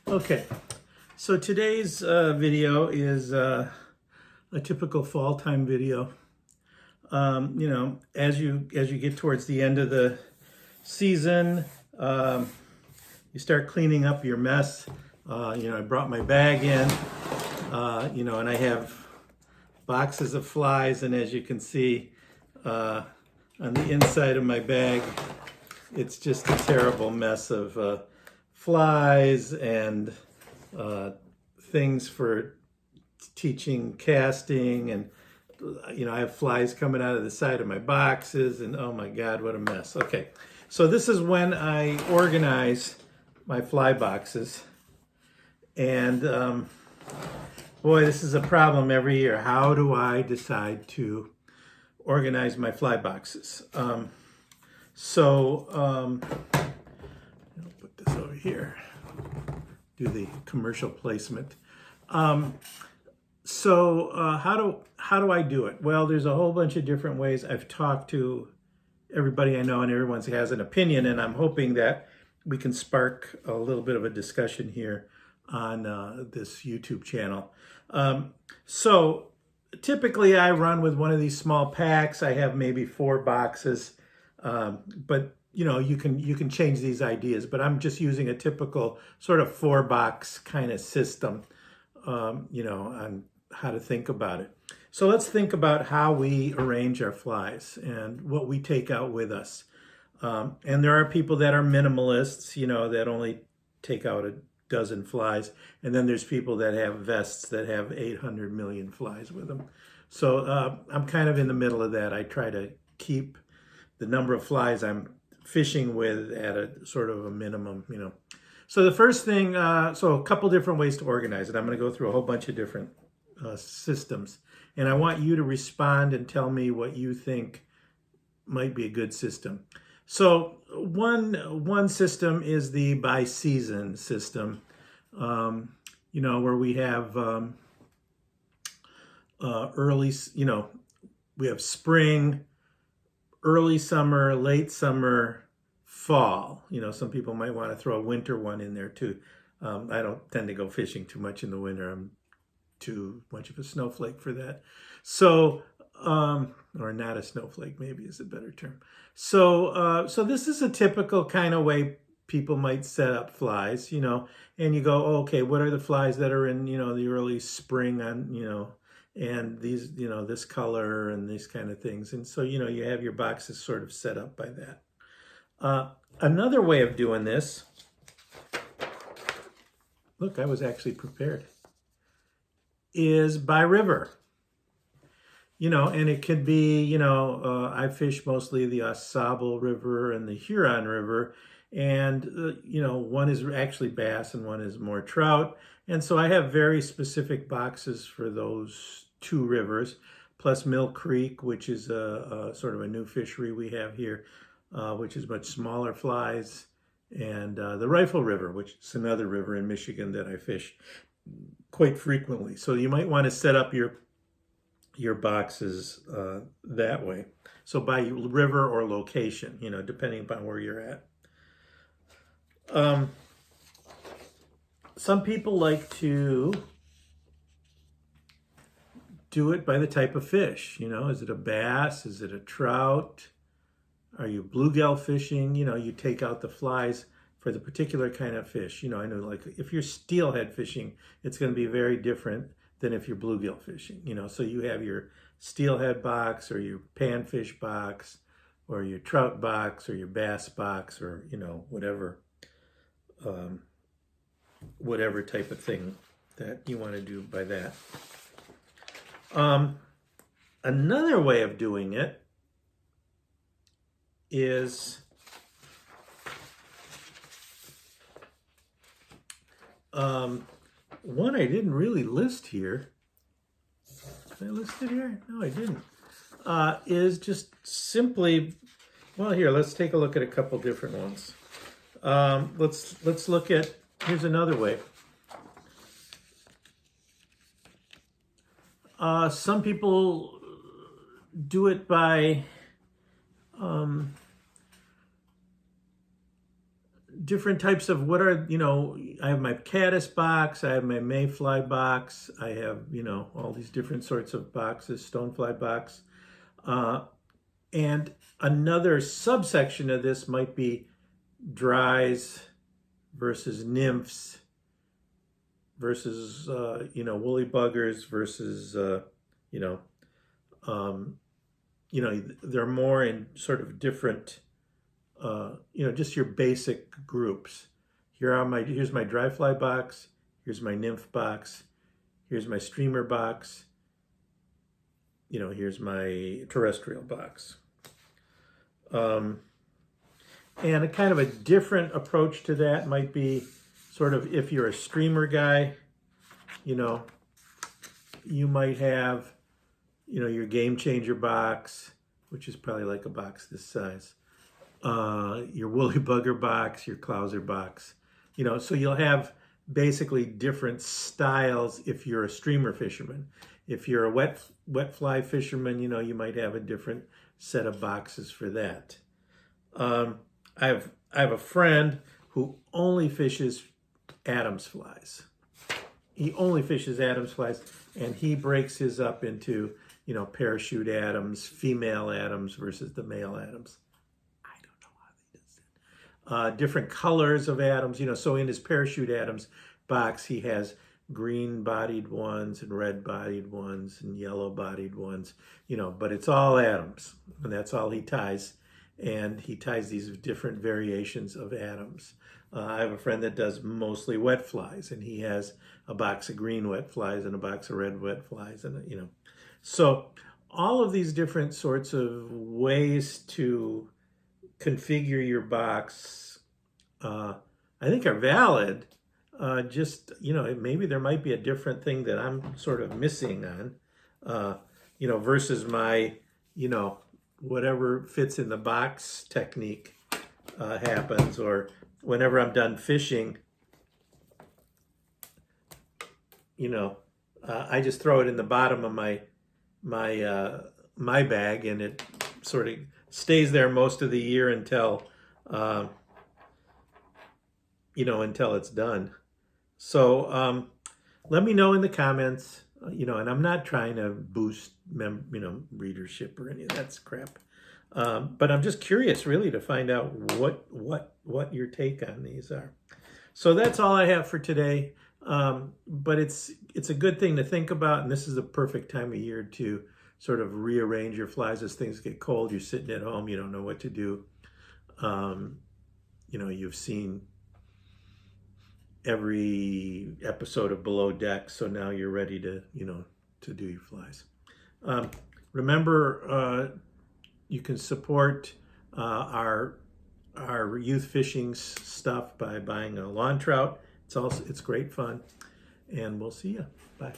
Okay, so today's video is a typical fall time video. As you get towards the end of the season, you start cleaning up your mess. I brought my bag in, and I have boxes of flies, and as you can see on the inside of my bag, it's just a terrible mess of flies and things for teaching casting, and I have flies coming out of the side of my boxes, and oh my God, what a mess. Okay, so this is when I organize my fly boxes, and boy, this is a problem every year. How do I decide to organize my fly boxes? I'll put this over here, do the commercial placement. How do I do it? Well, there's a whole bunch of different ways. I've talked to everybody I know, and everyone has an opinion, and I'm hoping that we can spark a little bit of a discussion here on this YouTube channel. So typically I run with one of these small packs. I have maybe 4 boxes, but you can change these ideas, but I'm just using a typical sort of 4-box kind of system, on how to think about it. So let's think about how we arrange our flies and what we take out with us. And there are people that are minimalists, that only take out a dozen flies. And then there's people that have vests that have 800 million flies with them. So I'm kind of in the middle of that. I try to keep the number of flies I'm fishing with at a sort of a minimum, So the first thing, so a couple different ways to organize it. I'm going to go through a whole bunch of different systems. And I want you to respond and tell me what you think might be a good system. So one system is the by season system, where we have we have spring, early summer, late summer, fall. Some people might want to throw a winter one in there too. I don't tend to go fishing too much in the winter. I'm too much of a snowflake for that. So, or not a snowflake, maybe is a better term. So this is a typical kind of way people might set up flies, and you go, oh, okay, what are the flies that are in, the early spring on, and these, this color and these kind of things. And so, you have your boxes sort of set up by that. Another way of doing this, look, I was actually prepared, is by river. And it could be, I fish mostly the Ausable River and the Huron River, and, one is actually bass and one is more trout. And so I have very specific boxes for those 2 rivers, plus Mill Creek, which is a sort of a new fishery we have here, which is much smaller flies, and the Rifle River, which is another river in Michigan that I fish quite frequently. So you might want to set up your boxes that way. So by river or location, depending upon where you're at. Some people like to do it by the type of fish. Is it a bass? Is it a trout? Are you bluegill fishing? You take out the flies for the particular kind of fish. I know, like if you're steelhead fishing, it's going to be very different than if you're bluegill fishing. So you have your steelhead box or your panfish box or your trout box or your bass box, or whatever type of thing that you want to do by that. Another way of doing it is one I didn't really list here. Did I list it here? No, I didn't. Is just simply, well, here, let's take a look at a couple different ones. Let's look at, here's another way. Some people do it by different types of what are, I have my caddis box, I have my mayfly box, I have, all these different sorts of boxes, stonefly box. And another subsection of this might be dries versus nymphs versus, woolly buggers versus, they're more in sort of different, just your basic groups. Here's my dry fly box, here's my nymph box, here's my streamer box, here's my terrestrial box. And a kind of a different approach to that might be sort of if you're a streamer guy, you might have, your game changer box, which is probably like a box this size, your woolly bugger box, your clouser box, so you'll have basically different styles if you're a streamer fisherman. If you're a wet fly fisherman, you might have a different set of boxes for that. I have a friend who only fishes Adams flies. He only fishes Adams flies, and he breaks his up into, parachute Adams, female Adams versus the male Adams. I don't know how he does that. Different colors of Adams, so in his parachute Adams box, he has green-bodied ones and red-bodied ones and yellow-bodied ones, but it's all Adams, and that's all he ties. And he ties these different variations of Adams. I have a friend that does mostly wet flies, and he has a box of green wet flies and a box of red wet flies, and So all of these different sorts of ways to configure your box, I think are valid. Maybe there might be a different thing that I'm sort of missing on, versus my, whatever fits in the box technique happens, or whenever I'm done fishing, I just throw it in the bottom of my bag, and it sort of stays there most of the year until until it's done. So let me know in the comments, and I'm not trying to boost readership or any of that crap, but I'm just curious really to find out what your take on these are. So that's all I have for today. But it's a good thing to think about, and this is the perfect time of year to sort of rearrange your flies as things get cold. You're sitting at home, you don't know what to do. You've seen every episode of Below Deck, so now you're ready to to do your flies. Remember, you can support our youth fishing stuff by buying a lawn trout. It's great fun, and we'll see you. Bye.